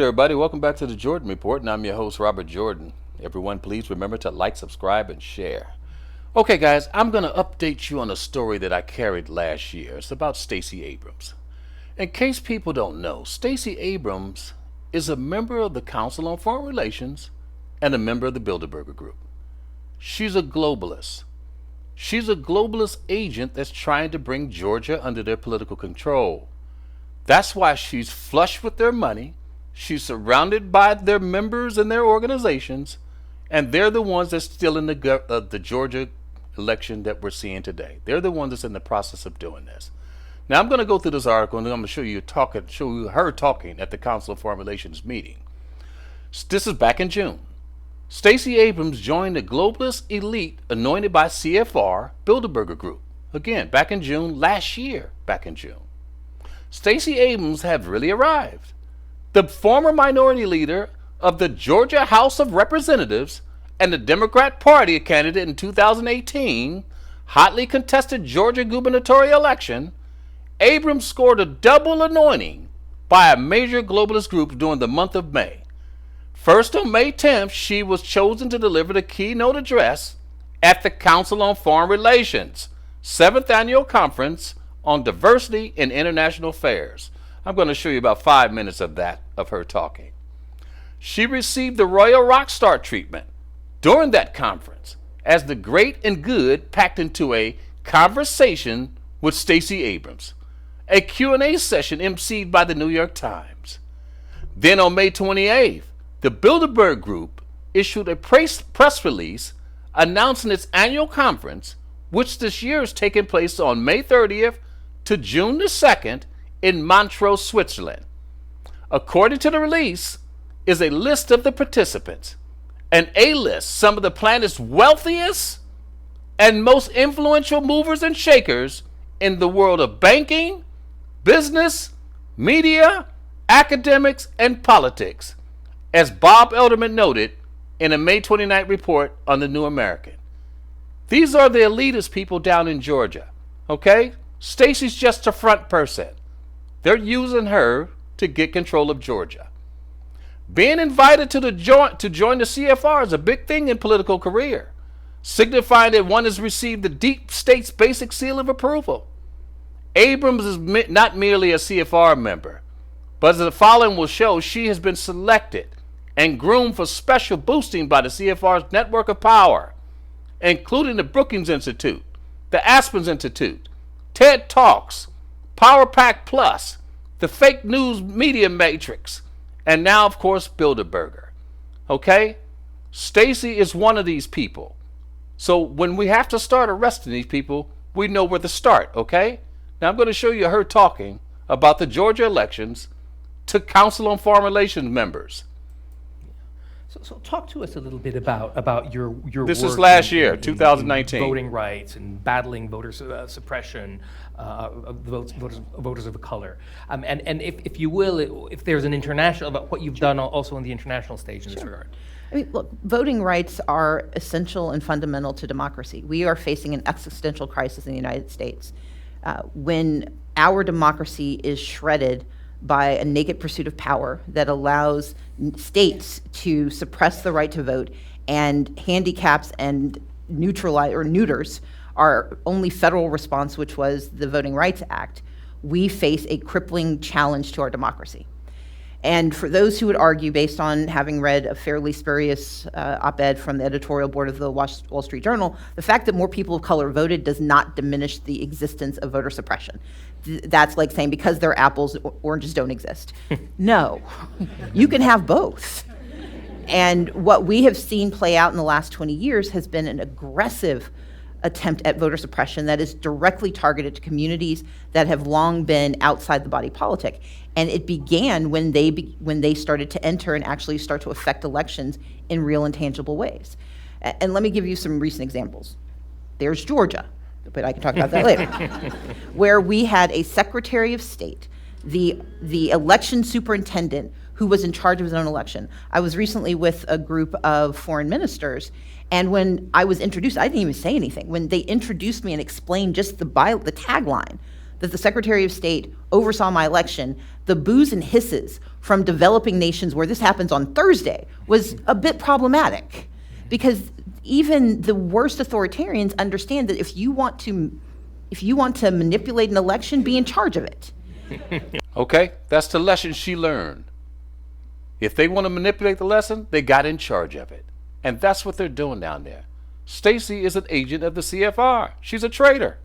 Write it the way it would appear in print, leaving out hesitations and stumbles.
Everybody, welcome back to the Jordan Report, and I'm your host, Robert Jordan. Everyone, please remember to like, subscribe, and share. Okay, guys, I'm going to update you on a story that I carried last year. It's about Stacy Abrams. In case people don't know, Stacy Abrams is a member of the Council on Foreign Relations and a member of the Bilderberg Group. She's a globalist. She's a globalist agent that's trying to bring Georgia under their political control. That's why she's flush with their money. She's surrounded by their members and their organizations, and they're the ones that's still in the Georgia election that we're seeing today. They're the ones that's in the process of doing this. Now, I'm going to go through this article, and I'm going to show you her talking at the Council of Foreign Relations meeting. This is back in June. Stacy Abrams joined the globalist elite anointed by CFR Bilderberg Group. Again, back in June, last year, back in June. Stacy Abrams have really arrived. The former minority leader of the Georgia House of Representatives and the Democrat Party candidate in 2018 hotly contested Georgia gubernatorial election, Abrams scored a double anointing by a major globalist group during the month of May. First, on May 10th, she was chosen to deliver the keynote address at the Council on Foreign Relations, 7th Annual Conference on Diversity in International Affairs. I'm going to show you about 5 minutes of her talking. She received the Royal Rockstar treatment during that conference as the great and good packed into a conversation with Stacy Abrams, a Q&A session emceed by the New York Times. Then on May 28th, the Bilderberg Group issued a press release announcing its annual conference, which this year is taking place on May 30th to June the 2nd in Montreux, Switzerland. According to the release, is a list of the participants, an A-list, some of the planet's wealthiest and most influential movers and shakers in the world of banking, business, media, academics, and politics, as Bob Elderman noted in a May 29th report on the New American. These are the elitist people down in Georgia, okay? Stacy's just a front person. They're using her to get control of Georgia. Being invited to join the CFR is a big thing in political career, signifying that one has received the deep state's basic seal of approval. Abrams is not merely a CFR member, but as the following will show, she has been selected and groomed for special boosting by the CFR's network of power, including the Brookings Institute, the Aspens Institute, TED Talks, Power Pack Plus, the fake news media matrix, and now, of course, Bilderberger. Okay? Stacy is one of these people. So when we have to start arresting these people, we know where to start, okay? Now I'm going to show you her talking about the Georgia elections to Council on Foreign Relations members. So talk to us a little bit about your This work is last year, in 2019. voting rights and battling voter suppression of voters of color. And if you will, if there's an international, about what you've done also on the international stage in this regard. I mean, look, voting rights are essential and fundamental to democracy. We are facing an existential crisis in the United States. When our democracy is shredded by a naked pursuit of power that allows states to suppress the right to vote, and handicaps and neuters our only federal response, which was the Voting Rights Act, we face a crippling challenge to our democracy. And for those who would argue, based on having read a fairly spurious op-ed from the editorial board of the Wall Street Journal, the fact that more people of color voted does not diminish the existence of voter suppression. That's like saying because they're apples, oranges don't exist. No, you can have both. And what we have seen play out in the last 20 years has been an aggressive attempt at voter suppression that is directly targeted to communities that have long been outside the body politic. And it began when they started to enter and actually start to affect elections in real and tangible ways. And let me give you some recent examples. There's Georgia, but I can talk about that later, where we had a Secretary of State, the election superintendent who was in charge of his own election. I was recently with a group of foreign ministers, and when I was introduced, I didn't even say anything. When they introduced me and explained just the tagline, that the Secretary of State oversaw my election, the boos and hisses from developing nations where this happens on Thursday was a bit problematic, because even the worst authoritarians understand that if you want to manipulate an election, be in charge of it. Okay, that's the lesson she learned. If they want to manipulate the lesson, they got in charge of it. And that's what they're doing down there. Stacy is an agent of the CFR. She's a traitor.